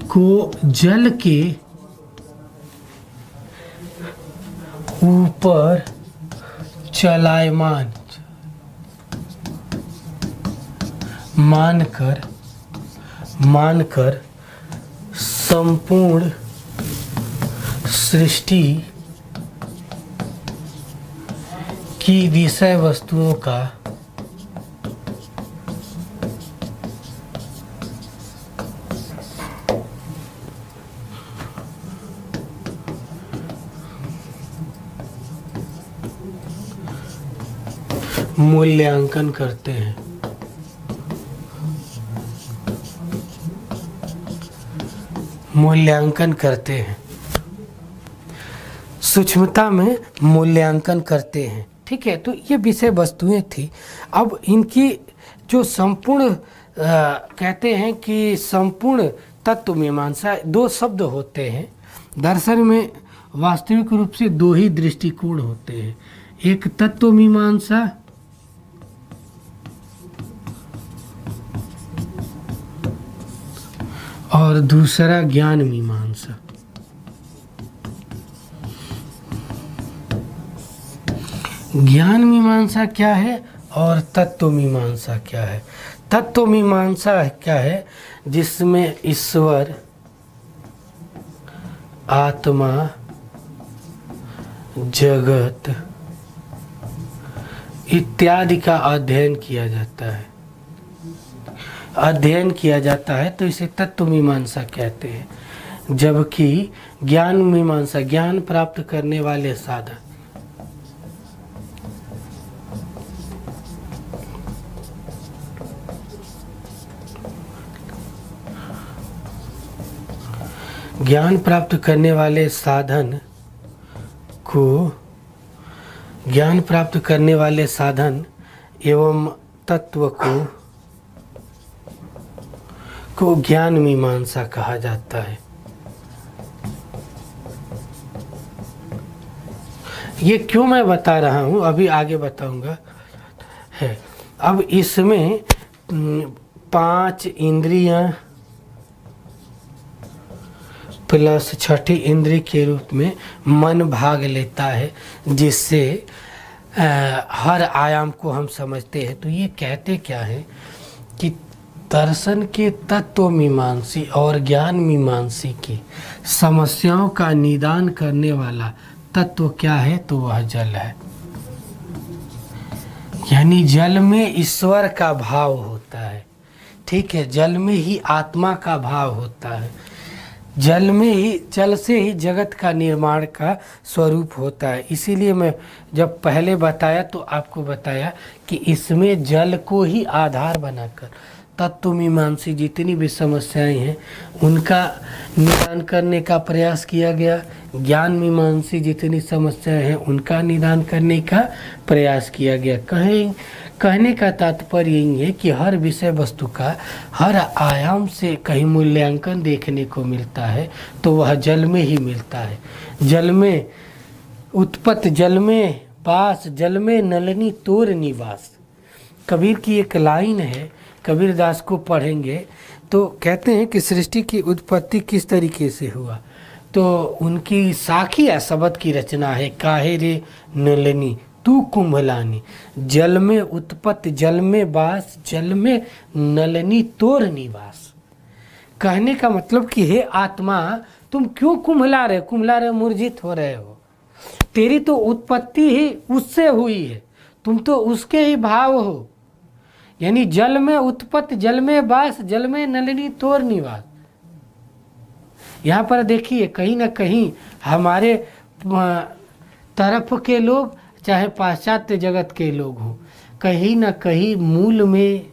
को जल के ऊपर चलायमान मानकर संपूर्ण सृष्टि की विषय वस्तुओं का मूल्यांकन करते हैं। सूक्ष्मता में मूल्यांकन करते हैं। ठीक है, तो ये विषय वस्तुएं थी। अब इनकी जो संपूर्ण कहते हैं कि संपूर्ण तत्व मीमांसा, दो शब्द होते हैं दर्शन में। वास्तविक रूप से दो ही दृष्टिकोण होते हैं, एक तत्व मीमांसा और दूसरा ज्ञान मीमांसा। ज्ञान मीमांसा क्या है और तत्व मीमांसा क्या है? तत्व मीमांसा क्या है? जिसमें ईश्वर, आत्मा, जगत इत्यादि का अध्ययन किया जाता है, तो इसे तत्व मीमांसा कहते हैं। जबकि ज्ञान मीमांसा ज्ञान प्राप्त करने वाले साधन, ज्ञान प्राप्त करने वाले साधन एवं तत्व को ज्ञान मीमांसा कहा जाता है। ये क्यों मैं बता रहा हूँ, अभी आगे बताऊंगा है। अब इसमें 5 इंद्रियां प्लस छठी इंद्रिय के रूप में मन भाग लेता है, जिससे हर आयाम को हम समझते हैं। तो ये कहते क्या है कि दर्शन के तत्व मीमांसी और ज्ञान मीमांसी की समस्याओं का निदान करने वाला तत्व क्या है? तो वह जल है। यानी जल में ईश्वर का भाव होता है। ठीक है, जल में ही आत्मा का भाव होता है, जल से ही जगत का निर्माण का स्वरूप होता है। इसीलिए मैं जब पहले बताया तो आपको बताया कि इसमें जल को ही आधार बनाकर तत्व मीमांसी जितनी भी समस्याएं हैं उनका निदान करने का प्रयास किया गया। ज्ञान मीमांसी जितनी समस्याएं हैं उनका निदान करने का प्रयास किया गया। कहने का तात्पर्य यही है कि हर विषय वस्तु का हर आयाम से कहीं मूल्यांकन देखने को मिलता है तो वह जल में ही मिलता है। जल में उत्पत्ति, जल में वास, जल में नलनी तोर निवास। कबीर की एक लाइन है, कबीरदास को पढ़ेंगे तो कहते हैं कि सृष्टि की उत्पत्ति किस तरीके से हुआ। तो उनकी साखी या शब्द की रचना है, काहे रे नलनी तू कुंभलानी। जल में उत्पत्ति, जल में वास, जल में नलनी तोर निवास। कहने का मतलब कि हे आत्मा, तुम क्यों कुंभला रहे, मूर्जित हो रहे हो? तेरी तो उत्पत्ति ही उससे हुई है, तुम तो उसके ही भाव हो। यानी जल में उत्पत्ति, जल में वास, जल में नलिनी तोर निवास। यहाँ पर देखिए कहीं ना कहीं हमारे तरफ के लोग चाहे पाश्चात्य जगत के लोग हों, कहीं ना कहीं मूल में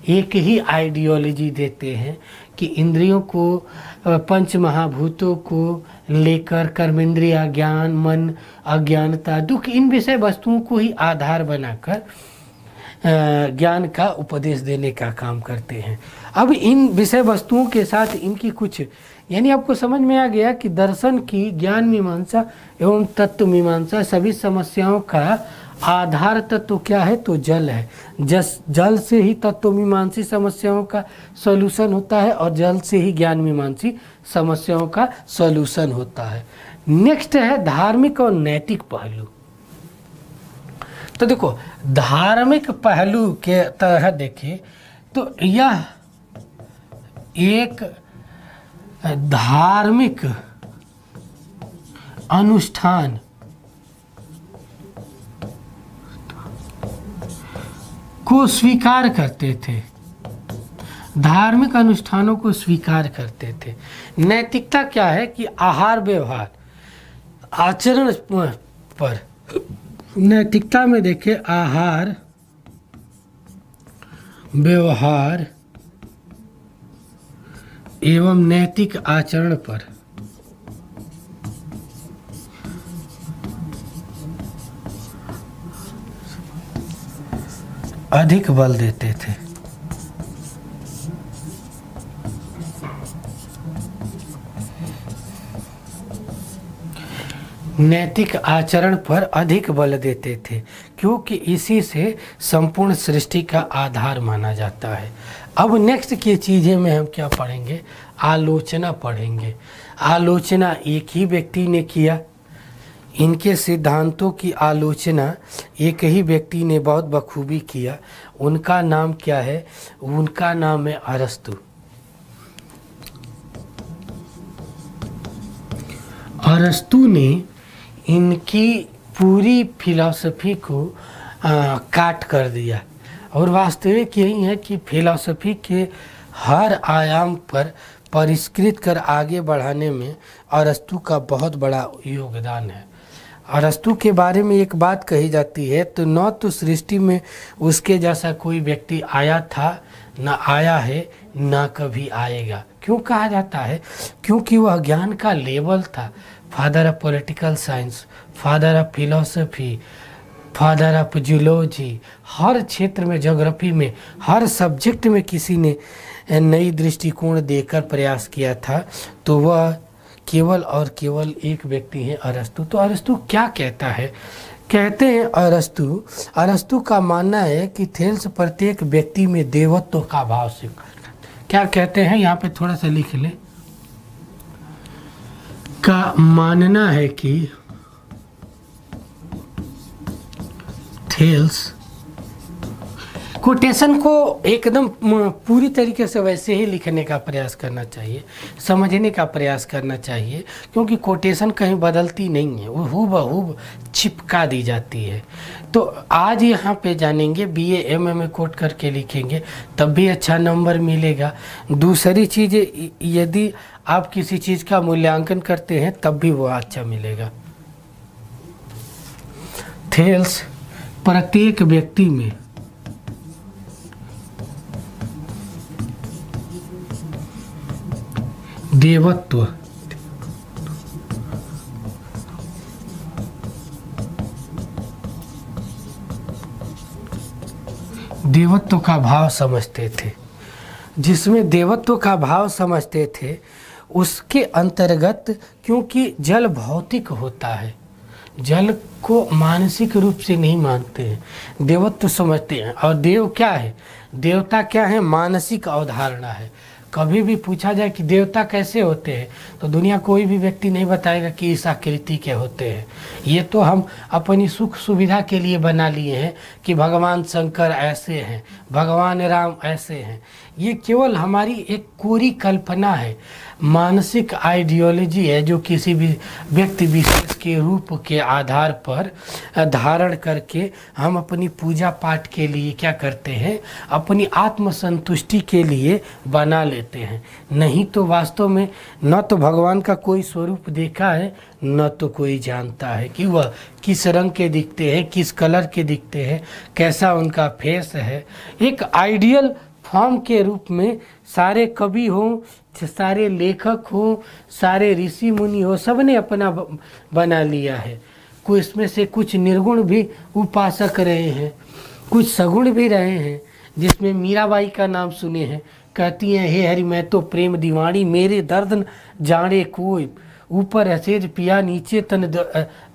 एक ही आइडियोलॉजी देते हैं कि इंद्रियों को, पंच महाभूतों को लेकर कर्मेंद्रिय ज्ञान, मन, अज्ञानता, दुख, इन विषय वस्तुओं को ही आधार बनाकर ज्ञान का उपदेश देने का काम करते हैं। अब इन विषय वस्तुओं के साथ इनकी कुछ, यानी आपको समझ में आ गया कि दर्शन की ज्ञान मीमांसा एवं तत्व मीमांसा सभी समस्याओं का आधार तत्व क्या है, तो जल है। जल से ही तत्व मीमांसी समस्याओं का सॉल्यूशन होता है और जल से ही ज्ञान मीमांसी समस्याओं का सॉल्यूशन होता है। नेक्स्ट है धार्मिक और नैतिक पहलू। तो देखो धार्मिक पहलू के तरह देखें तो यह एक धार्मिक अनुष्ठान को स्वीकार करते थे, धार्मिक अनुष्ठानों को स्वीकार करते थे। नैतिकता क्या है कि आहार व्यवहार आचरण पर, नैतिकता में देखें आहार व्यवहार एवं नैतिक आचरण पर अधिक बल देते थे। नैतिक आचरण पर अधिक बल देते थे क्योंकि इसी से संपूर्ण सृष्टि का आधार माना जाता है। अब नेक्स्ट की चीज़ें में हम क्या पढ़ेंगे, आलोचना पढ़ेंगे। आलोचना एक ही व्यक्ति ने किया, इनके सिद्धांतों की आलोचना एक ही व्यक्ति ने बहुत बखूबी किया। उनका नाम क्या है, उनका नाम है अरस्तु। अरस्तु ने इनकी पूरी फिलॉसफी को काट कर दिया और वास्तविक यही है कि फिलॉसफी के हर आयाम पर परिष्कृत कर आगे बढ़ाने में अरस्तु का बहुत बड़ा योगदान है। अरस्तु के बारे में एक बात कही जाती है तो न तो सृष्टि में उसके जैसा कोई व्यक्ति आया था, न आया है, न कभी आएगा। क्यों कहा जाता है, क्योंकि वह ज्ञान का लेवल था। Father of political science, father of philosophy, father of zoology, हर क्षेत्र में, ज्योग्राफी में, हर सब्जेक्ट में किसी ने नई दृष्टिकोण देकर प्रयास किया था, तो वह केवल और केवल एक व्यक्ति है, अरस्तु। तो अरस्तु क्या कहता है, कहते हैं अरस्तु का मानना है कि थेल्स प्रत्येक व्यक्ति में देवत्व का भाव स्वीकार करता है। क्या कहते हैं, यहाँ पे थोड़ा सा लिख ले, का मानना है कि थेल्स, कोटेशन को एकदम पूरी तरीके से वैसे ही लिखने का प्रयास करना चाहिए, समझने का प्रयास करना चाहिए, क्योंकि कोटेशन कहीं बदलती नहीं है, वो हूबहू चिपका दी जाती है। तो आज यहाँ पे जानेंगे, BA MA कोट करके लिखेंगे तब भी अच्छा नंबर मिलेगा। दूसरी चीज़, यदि आप किसी चीज़ का मूल्यांकन करते हैं तब भी वो अच्छा मिलेगा। थेल्स प्रत्येक व्यक्ति में देवत्व का भाव समझते थे। जिसमें देवत्व का भाव समझते थे उसके अंतर्गत, क्योंकि जल भौतिक होता है, जल को मानसिक रूप से नहीं मानते हैं, देवत्व समझते हैं। और देव क्या है, देवता क्या है, मानसिक अवधारणा है। कभी भी पूछा जाए कि देवता कैसे होते हैं तो दुनिया कोई भी व्यक्ति नहीं बताएगा कि इस आकृति के होते हैं। ये तो हम अपनी सुख सुविधा के लिए बना लिए हैं कि भगवान शंकर ऐसे हैं, भगवान राम ऐसे हैं। ये केवल हमारी एक कोरी कल्पना है। मानसिक आइडियोलॉजी है जो किसी भी व्यक्ति विशेष के रूप के आधार पर धारण करके हम अपनी पूजा पाठ के लिए क्या करते हैं, अपनी आत्मसंतुष्टि के लिए बना लेते हैं। नहीं तो वास्तव में न तो भगवान का कोई स्वरूप देखा है, न तो कोई जानता है कि वह किस रंग के दिखते हैं, किस कलर के दिखते हैं, कैसा उनका फेस है। एक आइडियल फॉर्म के रूप में सारे कवि हों, सारे लेखक हों, सारे ऋषि मुनि हो, सबने अपना बना लिया है। कुछ इसमें से कुछ निर्गुण भी उपासक रहे हैं, कुछ सगुण भी रहे हैं, जिसमें मीराबाई का नाम सुने हैं। कहती हैं, हे हरि मैं तो प्रेम दीवानी, मेरे दर्द न जाने कोई, ऊपर असेज पिया नीचे तन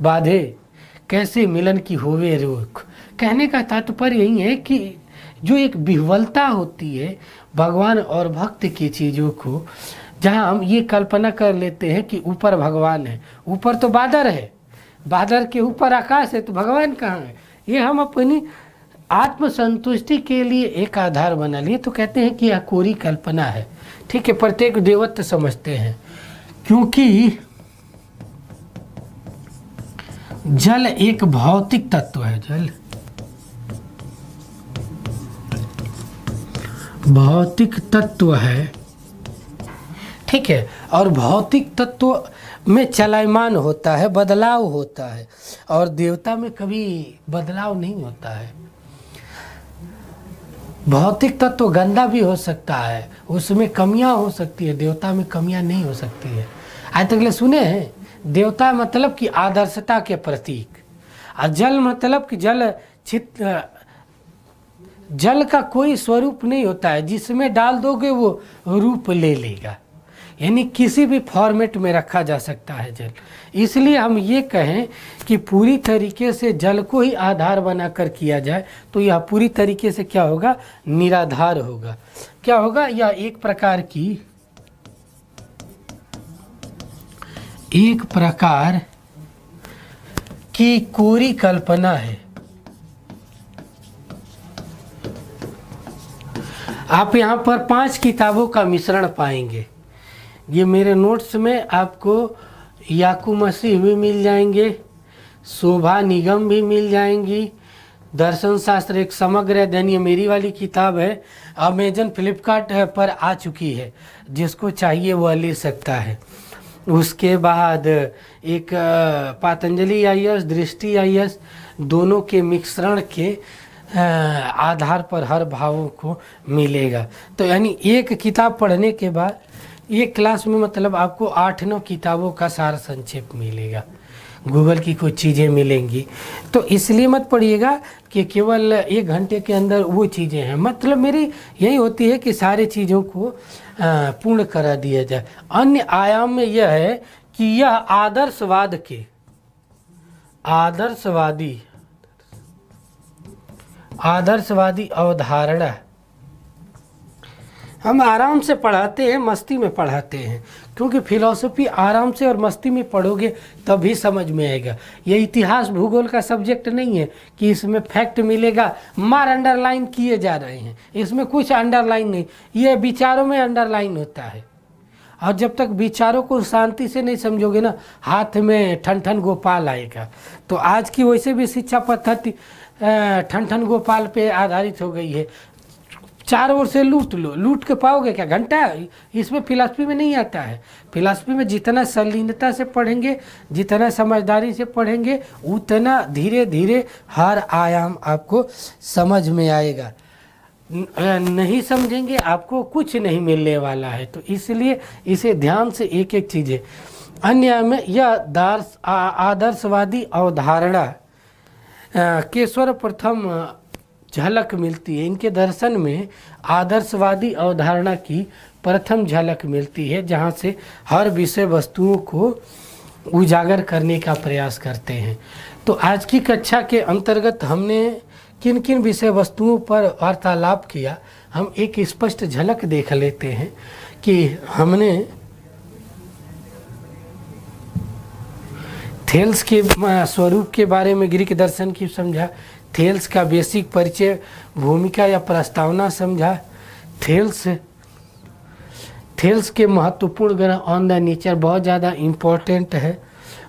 बाधे, कैसे मिलन की होवे रोक। कहने का तात्पर्य यही है कि जो एक विह्वलता होती है भगवान और भक्त की चीज़ों को, जहाँ हम ये कल्पना कर लेते हैं कि ऊपर भगवान है, ऊपर तो बादल है, बादल के ऊपर आकाश है, तो भगवान कहाँ है। ये हम अपनी आत्मसंतुष्टि के लिए एक आधार बना लिए, तो कहते हैं कि यह कोरी कल्पना है। ठीक है, प्रत्येक देवत्व समझते हैं, क्योंकि जल एक भौतिक तत्व है, जल भौतिक तत्व है। ठीक है, और भौतिक तत्व में चलायमान होता है, बदलाव होता है, और देवता में कभी बदलाव नहीं होता है। भौतिक तत्व गंदा भी हो सकता है, उसमें कमियां हो सकती है, देवता में कमियां नहीं हो सकती है। आज तक ले सुने हैं, देवता मतलब कि आदर्शता के प्रतीक, और जल मतलब कि जल का कोई स्वरूप नहीं होता है, जिसमें डाल दोगे वो रूप ले लेगा, यानी किसी भी फॉर्मेट में रखा जा सकता है जल। इसलिए हम ये कहें कि पूरी तरीके से जल को ही आधार बनाकर किया जाए तो यह पूरी तरीके से क्या होगा, निराधार होगा। क्या होगा, यह एक प्रकार की कोरी कल्पना है। आप यहाँ पर 5 किताबों का मिश्रण पाएंगे। ये मेरे नोट्स में आपको याकूब मसीह भी मिल जाएंगे, शोभा निगम भी मिल जाएंगी, दर्शन शास्त्र एक समग्र अध्ययन, ये मेरी वाली किताब है, अमेजन फ्लिपकार्ट पर आ चुकी है, जिसको चाहिए वह ले सकता है। उसके बाद एक पतंजलि IAS, दृष्टि IAS, दोनों के मिश्रण के आधार पर हर भावों को मिलेगा। तो यानी एक किताब पढ़ने के बाद एक क्लास में मतलब आपको 8-9 किताबों का सार संक्षेप मिलेगा, गूगल की कुछ चीज़ें मिलेंगी। तो इसलिए मत पढ़िएगा कि केवल 1 घंटे के अंदर वो चीज़ें हैं, मतलब मेरी यही होती है कि सारी चीज़ों को पूर्ण करा दिया जाए। अन्य आयाम में यह है कि यह आदर्शवादी अवधारणा हम आराम से पढ़ाते हैं, मस्ती में पढ़ाते हैं, क्योंकि फिलॉसफी आराम से और मस्ती में पढ़ोगे तभी समझ में आएगा। ये इतिहास भूगोल का सब्जेक्ट नहीं है कि इसमें फैक्ट मिलेगा मार अंडरलाइन किए जा रहे हैं, इसमें कुछ अंडरलाइन नहीं, ये विचारों में अंडरलाइन होता है। और जब तक विचारों को शांति से नहीं समझोगे ना, हाथ में ठन ठन गोपाल आएगा। तो आज की वैसे भी शिक्षा पद्धति ठन ठन गोपाल पे आधारित हो गई है। चारों ओर से लूट लो, लूट के पाओगे क्या घंटा, इसमें फिलॉसफी में नहीं आता है। फिलॉसफी में जितना संलीनता से पढ़ेंगे, जितना समझदारी से पढ़ेंगे, उतना धीरे धीरे हर आयाम आपको समझ में आएगा। नहीं समझेंगे आपको कुछ नहीं मिलने वाला है। तो इसलिए इसे ध्यान से एक एक चीज़ें। अन्य में यह आदर्शवादी अवधारणा के सर्वप्रथम झलक मिलती है। इनके दर्शन में आदर्शवादी अवधारणा की प्रथम झलक मिलती है, जहाँ से हर विषय वस्तुओं को उजागर करने का प्रयास करते हैं। तो आज की कक्षा के अंतर्गत हमने किन किन विषय वस्तुओं पर वार्तालाप किया, हम एक स्पष्ट झलक देख लेते हैं कि हमने थेल्स के स्वरूप के बारे में ग्रीक दर्शन की समझा, थेल्स का बेसिक परिचय, भूमिका या प्रस्तावना समझा, थेल्स के महत्वपूर्ण ग्रंथ ऑन द नेचर बहुत ज़्यादा इम्पोर्टेंट है।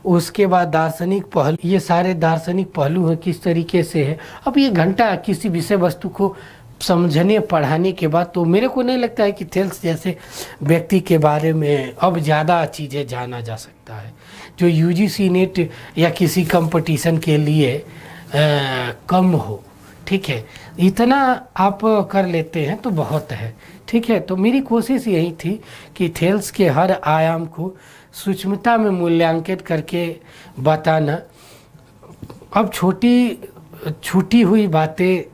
उसके बाद दार्शनिक पहलू, ये सारे दार्शनिक पहलू हैं किस तरीके से है। अब ये घंटा किसी विषय वस्तु को समझने पढ़ाने के बाद तो मेरे को नहीं लगता है कि थेल्स जैसे व्यक्ति के बारे में अब ज़्यादा चीज़ें जाना जा सकता है जो यूजीसी नेट या किसी कंपटीशन के लिए कम हो। ठीक है, इतना आप कर लेते हैं तो बहुत है। ठीक है, तो मेरी कोशिश यही थी कि थेल्स के हर आयाम को सूक्ष्मता में मूल्यांकित करके बताना। अब छूटी हुई बातें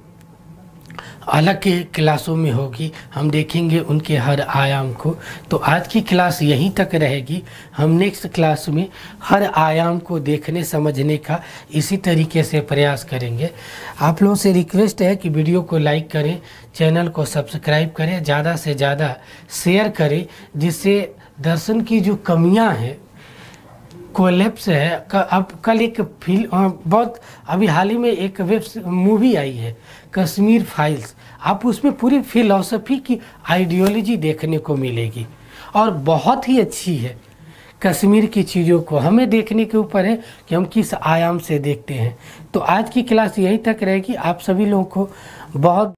अलग के क्लासों में होगी, हम देखेंगे उनके हर आयाम को। तो आज की क्लास यहीं तक रहेगी। हम नेक्स्ट क्लास में हर आयाम को देखने समझने का इसी तरीके से प्रयास करेंगे। आप लोगों से रिक्वेस्ट है कि वीडियो को लाइक करें, चैनल को सब्सक्राइब करें, ज़्यादा से ज़्यादा शेयर करें, जिससे दर्शन की जो कमियां हैं, कोलैप्स है। अब कल एक फिल्म बहुत अभी हाल ही में एक वेब मूवी आई है कश्मीर फाइल्स, आप उसमें पूरी फिलॉसफी की आइडियोलॉजी देखने को मिलेगी और बहुत ही अच्छी है। कश्मीर की चीज़ों को हमें देखने के ऊपर है कि हम किस आयाम से देखते हैं। तो आज की क्लास यहीं तक रहेगी। आप सभी लोगों को बहुत